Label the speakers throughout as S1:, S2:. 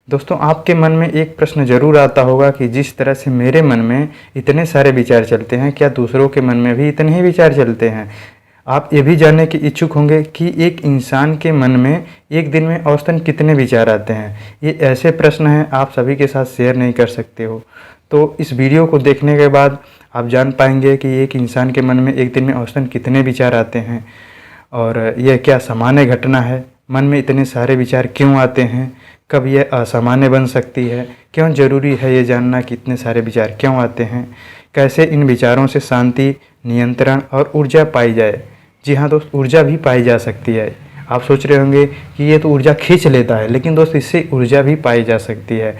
S1: दोस्तों, आपके मन में एक प्रश्न ज़रूर आता होगा कि जिस तरह से मेरे मन में इतने सारे विचार चलते हैं, क्या दूसरों के मन में भी इतने ही विचार चलते हैं? आप ये भी जानने के इच्छुक होंगे कि एक इंसान के मन में एक दिन में औसतन कितने विचार आते हैं। ये ऐसे प्रश्न हैं आप सभी के साथ शेयर नहीं कर सकते हो। तो इस वीडियो को देखने के बाद आप जान पाएंगे कि एक इंसान के मन में एक दिन में औसतन कितने विचार आते हैं और यह क्या सामान्य घटना है। मन में इतने सारे विचार क्यों आते हैं, कब यह असामान्य बन सकती है, क्यों ज़रूरी है ये जानना कि इतने सारे विचार क्यों आते हैं, कैसे इन विचारों से शांति, नियंत्रण और ऊर्जा पाई जाए। जी हाँ दोस्त, ऊर्जा भी पाई जा सकती है। आप सोच रहे होंगे कि ये तो ऊर्जा खींच लेता है, लेकिन दोस्त इससे ऊर्जा भी पाई जा सकती है।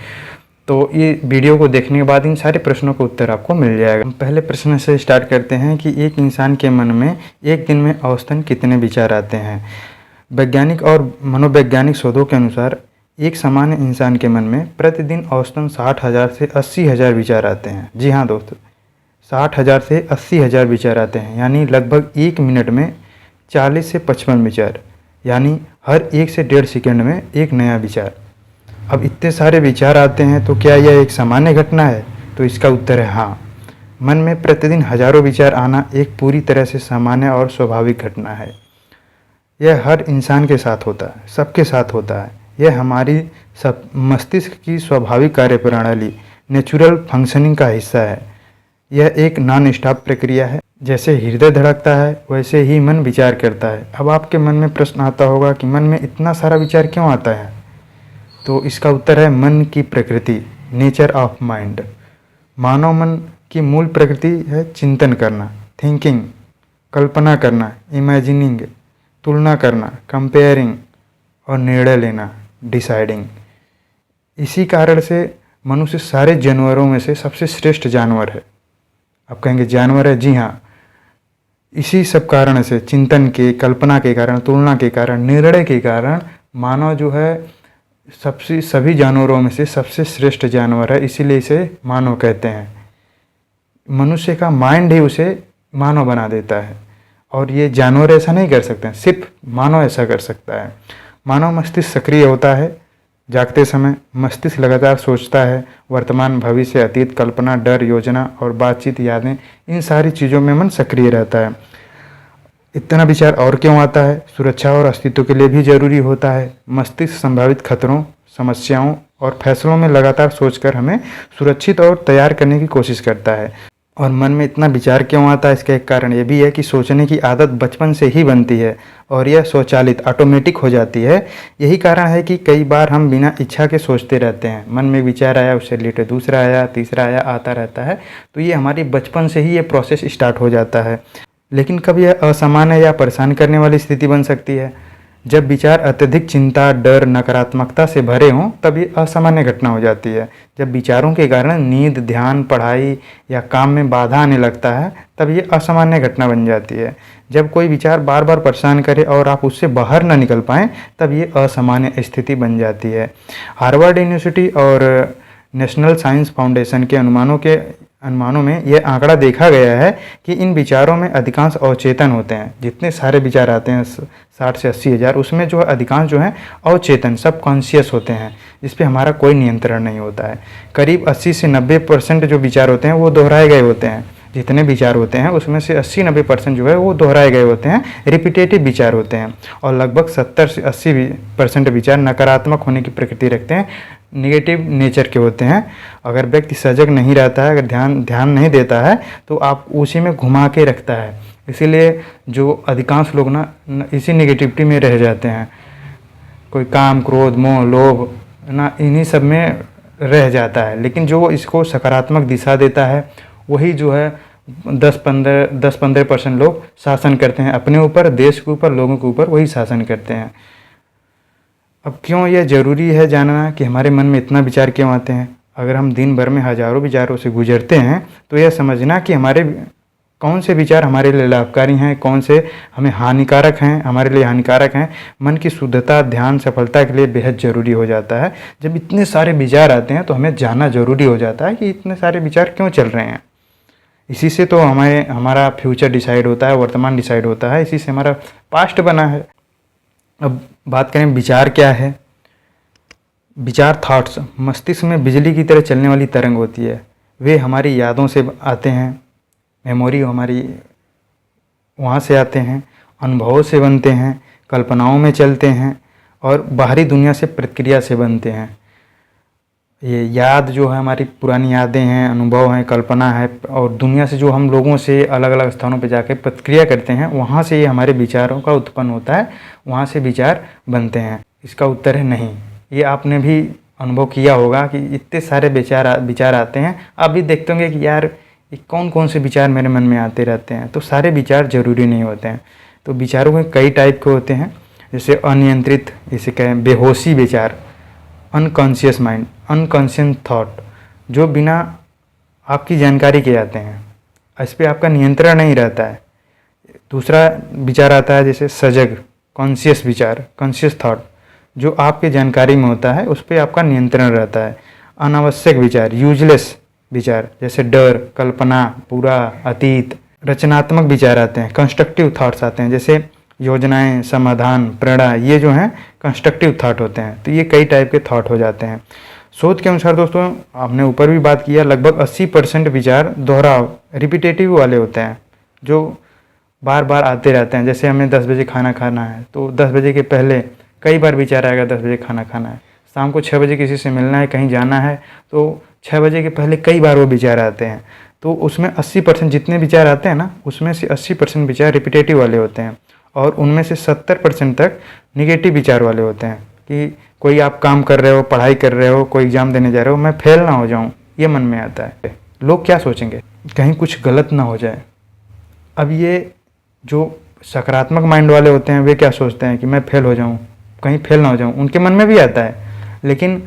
S1: तो ये वीडियो को देखने के बाद इन सारे प्रश्नों का उत्तर आपको मिल जाएगा। हम पहले प्रश्न से स्टार्ट करते हैं कि एक इंसान के मन में एक दिन में औसतन कितने विचार आते हैं। वैज्ञानिक और मनोवैज्ञानिक शोधों के अनुसार एक सामान्य इंसान के मन में प्रतिदिन औसतन 60,000 से 80,000 विचार आते हैं। जी हाँ दोस्त, 60,000 से 80,000 विचार आते हैं, यानी लगभग 1 मिनट में 40 से 55 विचार, यानी हर 1 से 1.5 सेकंड में एक नया विचार। अब इतने सारे विचार आते हैं तो क्या यह एक सामान्य घटना है? तो इसका उत्तर है हाँ। मन में प्रतिदिन हजारों विचार आना एक पूरी तरह से सामान्य और स्वाभाविक घटना है। यह हर इंसान के साथ होता है, सबके साथ होता है। यह हमारी सब मस्तिष्क की स्वाभाविक कार्यप्रणाली, नेचुरल फंक्शनिंग का हिस्सा है। यह एक नॉन स्टॉप प्रक्रिया है। जैसे हृदय धड़कता है वैसे ही मन विचार करता है। अब आपके मन में प्रश्न आता होगा कि मन में इतना सारा विचार क्यों आता है? तो इसका उत्तर है मन की प्रकृति, नेचर ऑफ माइंड। मानव मन की मूल प्रकृति है चिंतन करना, थिंकिंग, कल्पना करना, इमेजिनिंग, तुलना करना, कंपेयरिंग और निर्णय लेना, डिसाइडिंग। इसी कारण से मनुष्य सारे जानवरों में से सबसे श्रेष्ठ जानवर है। आप कहेंगे जानवर है? जी हाँ, इसी सब कारण से, चिंतन के, कल्पना के कारण, तुलना के कारण, निर्णय के कारण मानव जो है सभी जानवरों में से सबसे श्रेष्ठ जानवर है। इसीलिए इसे मानव कहते हैं। मनुष्य का माइंड ही उसे मानव बना देता है और ये जानवर ऐसा नहीं कर सकते हैं, सिर्फ मानव ऐसा कर सकता है। मानव मस्तिष्क सक्रिय होता है। जागते समय मस्तिष्क लगातार सोचता है। वर्तमान, भविष्य, अतीत, कल्पना, डर, योजना और बातचीत, यादें, इन सारी चीज़ों में मन सक्रिय रहता है। इतना विचार और क्यों आता है? सुरक्षा और अस्तित्व के लिए भी जरूरी होता है। मस्तिष्क संभावित खतरों, समस्याओं और फैसलों में लगातार सोचकर हमें सुरक्षित और तैयार करने की कोशिश करता है। और मन में इतना विचार क्यों आता है? इसका एक कारण ये भी है कि सोचने की आदत बचपन से ही बनती है और यह स्वचालित, ऑटोमेटिक हो जाती है। यही कारण है कि कई बार हम बिना इच्छा के सोचते रहते हैं। मन में विचार आया, उससे रिलेटेड दूसरा आया, तीसरा आया, आता रहता है। तो ये हमारी बचपन से ही ये प्रोसेस स्टार्ट हो जाता है। लेकिन कब यह असामान्य या परेशान करने वाली स्थिति बन सकती है? जब विचार अत्यधिक चिंता, डर, नकारात्मकता से भरे हों तब ये असामान्य घटना हो जाती है। जब विचारों के कारण नींद, ध्यान, पढ़ाई या काम में बाधा आने लगता है तब ये असामान्य घटना बन जाती है। जब कोई विचार बार बार परेशान करे और आप उससे बाहर ना निकल पाएँ तब ये असामान्य स्थिति बन जाती है। हार्वर्ड यूनिवर्सिटी और नेशनल साइंस फाउंडेशन के अनुमानों में यह आंकड़ा देखा गया है कि इन विचारों में अधिकांश अवचेतन होते हैं। जितने सारे विचार आते हैं 60 से 80,000, उसमें जो है अधिकांश जो है अवचेतन, सबकॉन्शियस होते हैं, जिस पे हमारा कोई नियंत्रण नहीं होता है। करीब 80 से 90% जो विचार होते हैं वो दोहराए गए होते हैं। जितने विचार होते हैं उसमें से 80-90% जो है वो दोहराए गए होते हैं, रिपीटेटिव विचार होते हैं। और लगभग 70 से 80% विचार नकारात्मक होने की प्रकृति रखते हैं, निगेटिव नेचर के होते हैं। अगर व्यक्ति सजग नहीं रहता है, अगर ध्यान नहीं देता है तो आप उसी में घुमा के रखता है। इसीलिए जो अधिकांश लोग ना इसी नेगेटिविटी में रह जाते हैं। कोई काम, क्रोध, मोह, लोभ ना इन्हीं सब में रह जाता है। लेकिन जो इसको सकारात्मक दिशा देता है वही जो है 10-15% लोग शासन करते हैं अपने ऊपर, देश के ऊपर, लोगों के ऊपर, वही शासन करते हैं। अब क्यों यह ज़रूरी है जानना कि हमारे मन में इतना विचार क्यों आते हैं? अगर हम दिन भर में हजारों विचारों से गुजरते हैं तो यह समझना कि हमारे कौन से विचार हमारे लिए लाभकारी हैं, कौन से हमें हानिकारक हैं, हमारे लिए हानिकारक हैं। मन की शुद्धता, ध्यान, सफलता के लिए बेहद ज़रूरी हो जाता है। जब इतने सारे विचार आते हैं तो हमें जानना ज़रूरी हो जाता है कि इतने सारे विचार क्यों चल रहे हैं। इसी से तो हमारा फ्यूचर डिसाइड होता है, वर्तमान डिसाइड होता है, इसी से हमारा पास्ट बना है। अब बात करें विचार क्या है। विचार थॉट्स मस्तिष्क में बिजली की तरह चलने वाली तरंग होती है। वे हमारी यादों से आते हैं, मेमोरी हमारी वहाँ से आते हैं, अनुभवों से बनते हैं, कल्पनाओं में चलते हैं और बाहरी दुनिया से प्रतिक्रिया से बनते हैं। ये याद जो है हमारी पुरानी यादें हैं, अनुभव हैं, कल्पना है और दुनिया से जो हम लोगों से अलग अलग स्थानों पर जाकर प्रतिक्रिया करते हैं, वहाँ से ये हमारे विचारों का उत्पन्न होता है, वहाँ से विचार बनते हैं। इसका उत्तर है नहीं। ये आपने भी अनुभव किया होगा कि इतने सारे विचार आते हैं। आप भी देखते होंगे कि यार ये कौन कौन से विचार मेरे मन में आते रहते हैं। तो सारे विचार जरूरी नहीं होते हैं। तो विचारों के कई टाइप के होते हैं, जैसे अनियंत्रित, इसे कहें बेहोशी विचार, अनकॉन्शियस माइंड, अनकॉन्शियस थॉट, जो बिना आपकी जानकारी के आते हैं, इस पर आपका नियंत्रण नहीं रहता है। दूसरा विचार आता है जैसे सजग, कॉन्शियस विचार, कॉन्शियस थॉट, जो आपके जानकारी में होता है, उस पर आपका नियंत्रण रहता है। अनावश्यक विचार, यूजलेस विचार, जैसे डर, कल्पना, पूरा, अतीत। रचनात्मक विचार आते हैं, कंस्ट्रक्टिव थॉट्स आते हैं, जैसे योजनाएं, समाधान, प्रेरणा, ये जो हैं कंस्ट्रक्टिव थॉट होते हैं। तो ये कई टाइप के थॉट हो जाते हैं। शोध के अनुसार दोस्तों, आपने ऊपर भी बात किया, लगभग 80% विचार दोहराव, रिपीटेटिव वाले होते हैं, जो बार बार आते रहते हैं। जैसे हमें 10 बजे खाना खाना है, तो 10 बजे के पहले कई बार विचार आएगा 10 बजे खाना खाना है। शाम को 6 बजे किसी से मिलना है, कहीं जाना है, तो 6 बजे के पहले कई बार वो विचार आते हैं। तो उसमें 80% जितने विचार आते हैं ना, उसमें से 80% विचार रिपीटेटिव वाले होते हैं और उनमें से 70% तक निगेटिव विचार वाले होते हैं कि कोई आप काम कर रहे हो, पढ़ाई कर रहे हो, कोई एग्ज़ाम देने जा रहे हो, मैं फेल ना हो जाऊं, ये मन में आता है। लोग क्या सोचेंगे, कहीं कुछ गलत ना हो जाए। अब ये जो सकारात्मक माइंड वाले होते हैं, वे क्या सोचते हैं कि मैं फेल हो जाऊं, कहीं फेल ना हो जाऊं, उनके मन में भी आता है, लेकिन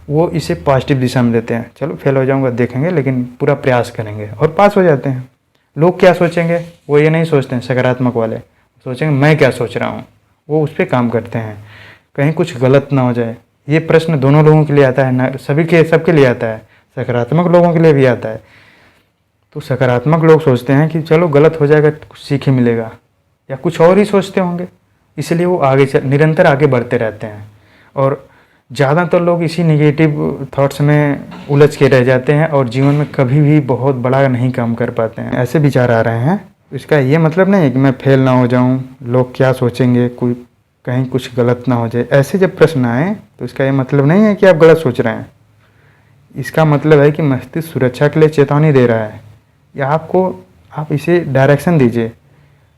S1: वो इसे पॉजिटिव दिशा में देते हैं। चलो फेल हो जाऊंगा, देखेंगे, लेकिन पूरा प्रयास करेंगे और पास हो जाते हैं। लोग क्या सोचेंगे, वो ये नहीं सोचते हैं, सकारात्मक वाले सोचेंगे मैं क्या सोच रहा हूँ, वो उस पर काम करते हैं, कहीं कुछ गलत ना हो जाए। ये प्रश्न दोनों लोगों के लिए आता है ना, सबके लिए आता है, सकारात्मक लोगों के लिए भी आता है। तो सकारात्मक लोग सोचते हैं कि चलो गलत हो जाएगा, कुछ सीख ही मिलेगा, या कुछ और ही सोचते होंगे, इसलिए वो निरंतर आगे बढ़ते रहते हैं। और ज़्यादातर लोग इसी निगेटिव थॉट्स में उलझ के रह जाते हैं और जीवन में कभी भी बहुत बड़ा नहीं काम कर पाते हैं। ऐसे विचार आ रहे हैं, इसका ये मतलब नहीं है कि मैं फेल ना हो जाऊं, लोग क्या सोचेंगे, कोई कहीं कुछ गलत ना हो जाए। ऐसे जब प्रश्न आए तो इसका ये मतलब नहीं है कि आप गलत सोच रहे हैं। इसका मतलब है कि मस्तिष्क सुरक्षा के लिए चेतावनी दे रहा है, या आप इसे डायरेक्शन दीजिए।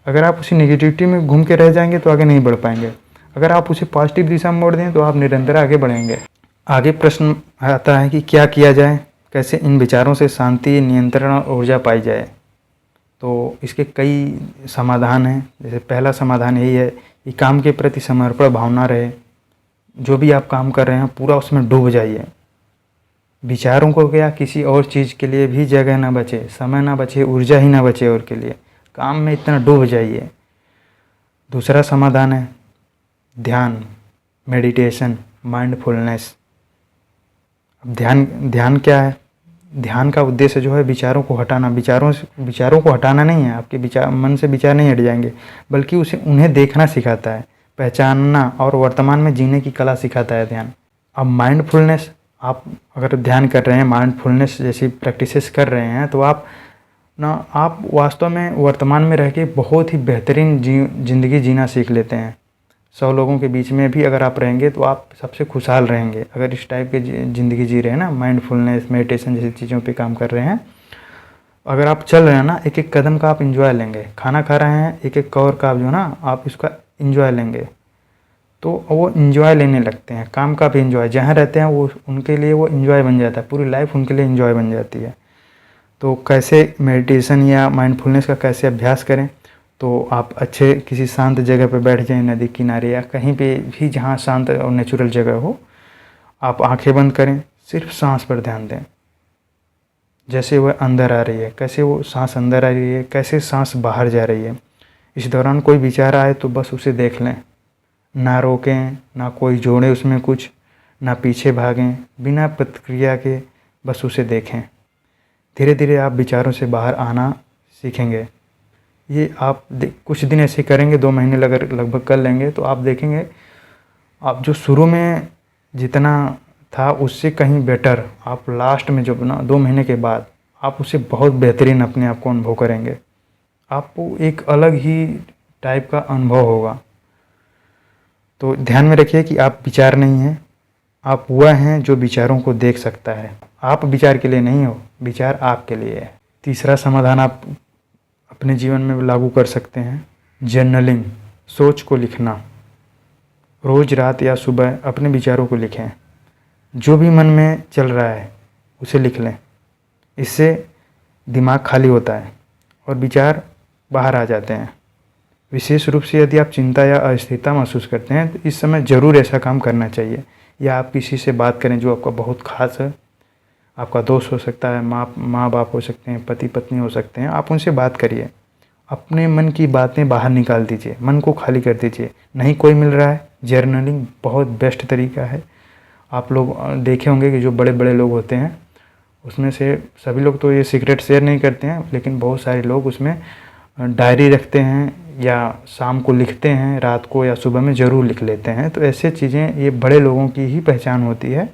S1: अगर आप उसी नेगेटिविटी में घूम के रह जाएंगे तो आगे नहीं बढ़ पाएंगे। अगर आप उसे पॉजिटिव दिशा में मोड़ दें तो आप निरंतर आगे बढ़ेंगे। आगे प्रश्न आता है कि क्या किया जाए, कैसे इन विचारों से शांति, नियंत्रण और ऊर्जा पाई जाए। तो इसके कई समाधान हैं। जैसे पहला समाधान यही है कि काम के प्रति समर्पण भावना रहे। जो भी आप काम कर रहे हैं पूरा उसमें डूब जाइए। विचारों को क्या, किसी और चीज़ के लिए भी जगह ना बचे, समय ना बचे, ऊर्जा ही ना बचे और के लिए, काम में इतना डूब जाइए। दूसरा समाधान है ध्यान, मेडिटेशन, माइंडफुलनेस। अब ध्यान क्या है, ध्यान का उद्देश्य जो है विचारों को हटाना। विचारों को हटाना नहीं है, आपके मन से विचार नहीं हट जाएंगे, बल्कि उन्हें देखना सिखाता है, पहचानना और वर्तमान में जीने की कला सिखाता है ध्यान। अब माइंडफुलनेस, आप अगर ध्यान कर रहे हैं, माइंडफुलनेस जैसी प्रैक्टिसेस कर रहे हैं, तो आप वास्तव में वर्तमान में रह के बहुत ही बेहतरीन ज़िंदगी जीना सीख लेते हैं। 100 लोगों के बीच में भी अगर आप रहेंगे तो आप सबसे खुशहाल रहेंगे। अगर इस टाइप के ज़िंदगी जी रहे हैं ना, माइंडफुलनेस, मेडिटेशन जैसी चीज़ों पे काम कर रहे हैं, अगर आप चल रहे हैं ना, एक एक कदम का आप इंजॉय लेंगे। खाना खा रहे हैं, एक एक कौर का जो ना आप इसका इंजॉय लेंगे, तो वो इंजॉय लेने लगते हैं। काम का भी इंजॉय, जहाँ रहते हैं वो उनके लिए वो इंजॉय बन जाता है, पूरी लाइफ उनके लिए इंजॉय बन जाती है। तो कैसे मेडिटेशन या माइंडफुलनेस का कैसे अभ्यास करें, तो आप अच्छे किसी शांत जगह पर बैठ जाएं, नदी किनारे या कहीं पे भी जहाँ शांत और नेचुरल जगह हो। आप आंखें बंद करें, सिर्फ सांस पर ध्यान दें। जैसे वह अंदर आ रही है, कैसे वो सांस अंदर आ रही है, कैसे सांस बाहर जा रही है। इस दौरान कोई विचार आए तो बस उसे देख लें, ना रोकें, ना कोई जोड़े उसमें कुछ, ना पीछे भागें, बिना प्रतिक्रिया के बस उसे देखें। धीरे धीरे आप विचारों से बाहर आना सीखेंगे। ये आप कुछ दिन ऐसे करेंगे, 2 महीने लगभग कर लेंगे, तो आप देखेंगे आप जो शुरू में जितना था उससे कहीं बेटर आप लास्ट में जब ना 2 महीने के बाद आप उससे बहुत बेहतरीन अपने आप को अनुभव करेंगे। आपको एक अलग ही टाइप का अनुभव होगा। तो ध्यान में रखिए कि आप विचार नहीं हैं, आप वह हैं जो विचारों को देख सकता है। आप विचार के लिए नहीं हो, विचार आपके लिए है। तीसरा समाधान आप अपने जीवन में लागू कर सकते हैं, जर्नलिंग, सोच को लिखना। रोज़ रात या सुबह अपने विचारों को लिखें। जो भी मन में चल रहा है उसे लिख लें। इससे दिमाग खाली होता है और विचार बाहर आ जाते हैं। विशेष रूप से यदि आप चिंता या अस्थिरता महसूस करते हैं तो इस समय ज़रूर ऐसा काम करना चाहिए। या आप किसी से बात करें जो आपका बहुत ख़ास है, आपका दोस्त हो सकता है, माँ बाप हो सकते हैं, पति पत्नी हो सकते हैं। आप उनसे बात करिए, अपने मन की बातें बाहर निकाल दीजिए, मन को खाली कर दीजिए। नहीं कोई मिल रहा है, जर्नलिंग बहुत बेस्ट तरीका है। आप लोग देखे होंगे कि जो बड़े बड़े लोग होते हैं उसमें से सभी लोग तो ये सीक्रेट शेयर नहीं करते हैं, लेकिन बहुत सारे लोग उसमें डायरी रखते हैं या शाम को लिखते हैं, रात को या सुबह में ज़रूर लिख लेते हैं। तो ऐसे चीज़ें ये बड़े लोगों की ही पहचान होती है।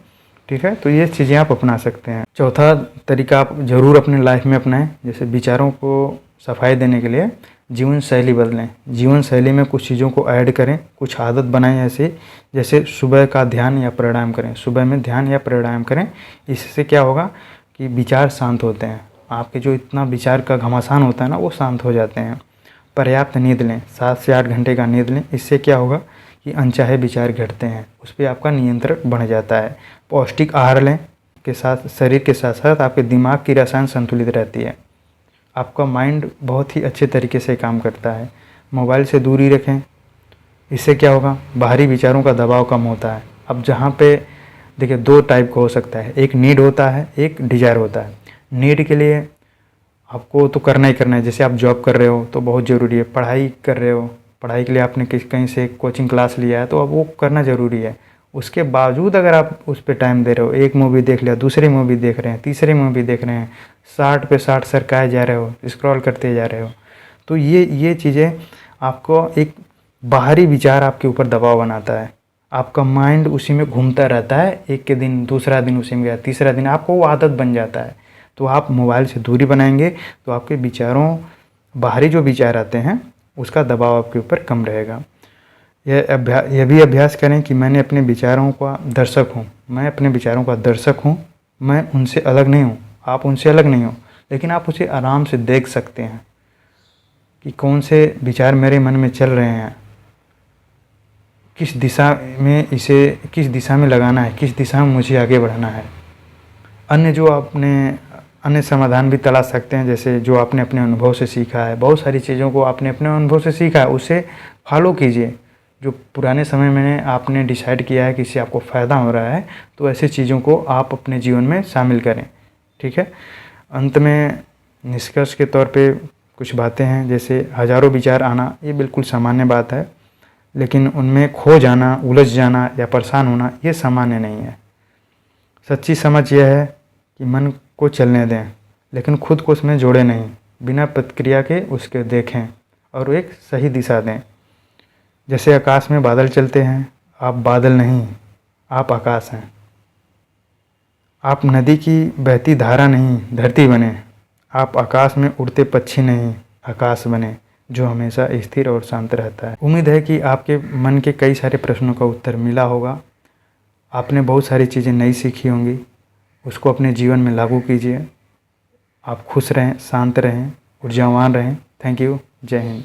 S1: ठीक है, तो ये चीज़ें आप अपना सकते हैं। चौथा तरीका आप ज़रूर अपने लाइफ में अपनाएं, जैसे विचारों को सफाई देने के लिए जीवन शैली बदलें। जीवन शैली में कुछ चीज़ों को ऐड करें, कुछ आदत बनाएं ऐसे, जैसे सुबह का ध्यान या प्राणायाम करें। सुबह में ध्यान या प्राणायाम करें, इससे क्या होगा कि विचार शांत होते हैं। आपके जो इतना विचार का घमासान होता है ना, वो शांत हो जाते हैं। पर्याप्त नींद लें, 7 से 8 घंटे का नींद लें। इससे क्या होगा कि अनचाहे विचार घटते हैं, उस पर आपका नियंत्रण बढ़ जाता है। पौष्टिक आहार लें के साथ शरीर के साथ साथ आपके दिमाग की रसायन संतुलित रहती है। आपका माइंड बहुत ही अच्छे तरीके से काम करता है। मोबाइल से दूरी रखें, इससे क्या होगा, बाहरी विचारों का दबाव कम होता है। अब जहाँ पे देखिए 2 टाइप का हो सकता है, एक नीड होता है, एक डिज़ायर होता है। नीड के लिए आपको तो करना ही करना है, जैसे आप जॉब कर रहे हो तो बहुत ज़रूरी है, पढ़ाई कर रहे हो, पढ़ाई के लिए आपने कहीं से कोचिंग क्लास लिया है तो अब वो करना ज़रूरी है। उसके बावजूद अगर आप उस पर टाइम दे रहे हो, एक मूवी देख लिया, दूसरी मूवी देख रहे हैं, तीसरी मूवी देख रहे हैं, 60 पे 60 सरकाए जा रहे हो, स्क्रॉल करते जा रहे हो, तो ये चीज़ें आपको एक बाहरी विचार आपके ऊपर दबाव बनाता है। आपका माइंड उसी में घूमता रहता है, एक के दिन दूसरा दिन उसी में गया, तीसरा दिन आपको वो आदत बन जाता है। तो आप मोबाइल से दूरी बनाएंगे तो आपके विचारों, बाहरी जो विचार आते हैं उसका दबाव आपके ऊपर कम रहेगा। यह भी अभ्यास करें कि मैंने अपने विचारों का दर्शक हूँ, मैं अपने विचारों का दर्शक हूँ, मैं उनसे अलग नहीं हूँ। आप उनसे अलग नहीं हो, लेकिन आप उसे आराम से देख सकते हैं कि कौन से विचार मेरे मन में चल रहे हैं, किस दिशा में लगाना है, किस दिशा में मुझे आगे बढ़ना है। अन्य समाधान भी तलाश सकते हैं, जैसे जो आपने अपने अनुभव से सीखा है, बहुत सारी चीज़ों को आपने अपने अनुभव से सीखा है, उसे फॉलो कीजिए। जो पुराने समय में आपने डिसाइड किया है कि इससे आपको फ़ायदा हो रहा है, तो ऐसी चीज़ों को आप अपने जीवन में शामिल करें। ठीक है, अंत में निष्कर्ष के तौर पे कुछ बातें हैं, जैसे हज़ारों विचार आना ये बिल्कुल सामान्य बात है, लेकिन उनमें खो जाना, उलझ जाना या परेशान होना ये सामान्य नहीं है। सच्ची समझ यह है कि मन को चलने दें, लेकिन खुद को उसमें जोड़े नहीं, बिना प्रतिक्रिया के उसके देखें और एक सही दिशा दें। जैसे आकाश में बादल चलते हैं, आप बादल नहीं, आप आकाश हैं। आप नदी की बहती धारा नहीं, धरती बने। आप आकाश में उड़ते पक्षी नहीं, आकाश बने जो हमेशा स्थिर और शांत रहता है। उम्मीद है कि आपके मन के कई सारे प्रश्नों का उत्तर मिला होगा। आपने बहुत सारी चीज़ें नई सीखी होंगी, उसको अपने जीवन में लागू कीजिए। आप खुश रहें, शांत रहें, ऊर्जावान रहें। Thank you. जय हिंद।